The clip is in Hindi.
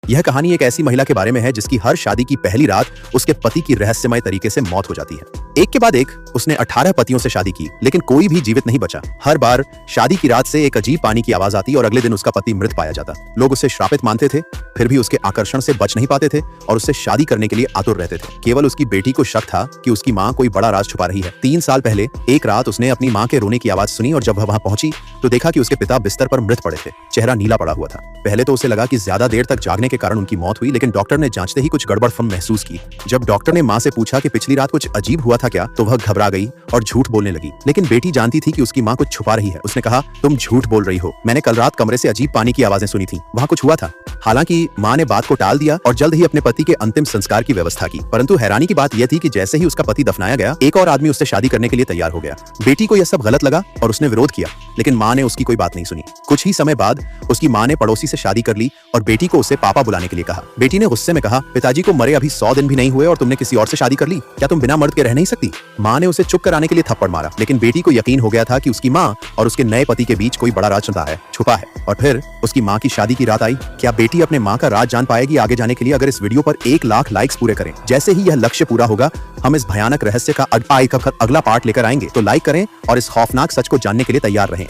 यह कहानी एक ऐसी महिला के बारे में है जिसकी हर शादी की पहली रात उसके पति की रहस्यमय तरीके से मौत हो जाती है। एक के बाद एक उसने 18 पतियों से शादी की, लेकिन कोई भी जीवित नहीं बचा। हर बार शादी की रात से एक अजीब पानी की आवाज आती और अगले दिन उसका पति मृत पाया जाता। लोग उसे श्रापित मानते थे, फिर भी उसके आकर्षण से बच नहीं पाते थे और उससे शादी करने के लिए आतुर रहते थे। केवल उसकी बेटी को शक था कि उसकी माँ कोई बड़ा राज छुपा रही है। 3 साल पहले एक रात उसने अपनी माँ के रोने की आवाज सुनी और जब वह वहां पहुंची तो देखा कि उसके पिता बिस्तर पर मृत पड़े थे। चेहरा नीला पड़ा हुआ था। पहले तो उसे लगा कि ज्यादा देर तक जागने के कारण उनकी मौत हुई, लेकिन डॉक्टर ने जांचते ही कुछ गड़बड़पन महसूस की। जब डॉक्टर ने माँ से पूछा कि पिछली रात कुछ अजीब हुआ था क्या, तो वह घबरा गई और झूठ बोलने लगी। लेकिन बेटी जानती थी कि उसकी माँ कुछ छुपा रही है। उसने कहा, तुम झूठ बोल रही हो, मैंने कल रात कमरे से अजीब पानी की आवाजें सुनी थी, वहाँ कुछ हुआ था। हालांकि माँ ने बात को टाल दिया और जल्द ही अपने पति के अंतिम संस्कार की व्यवस्था की। परंतु हैरानी की बात यह थी कि जैसे ही उसका पति दफनाया गया, एक और आदमी उससे शादी करने के लिए तैयार हो गया। बेटी को यह सब गलत लगा और उसने विरोध किया, लेकिन माँ ने उसकी कोई बात नहीं सुनी। कुछ ही समय बाद उसकी माँ ने पड़ोसी से शादी कर ली और बेटी को उसे पापा बुलाने के लिए कहा। बेटी ने गुस्से में कहा, पिताजी को मरे अभी 100 दिन भी नहीं हुए और तुमने किसी और से शादी कर ली, क्या तुम बिना मर्द के रह नहीं सकती? माँ ने उसे चुप कराने के लिए थप्पड़ मारा, लेकिन बेटी को यकीन हो गया था कि उसकी माँ और उसके नए पति के बीच कोई बड़ा राज छुपा है। और फिर उसकी माँ की शादी की रात आई। क्या बेटी अपने माँ का राज जान पाएगी आगे जाने के लिए अगर इस वीडियो पर 1 लाख लाइक्स पूरे करें? जैसे ही यह लक्ष्य पूरा होगा, हम इस भयानक रहस्य का अगला पार्ट लेकर आएंगे, तो लाइक करें और इस खौफनाक सच को जानने के लिए तैयार रहें।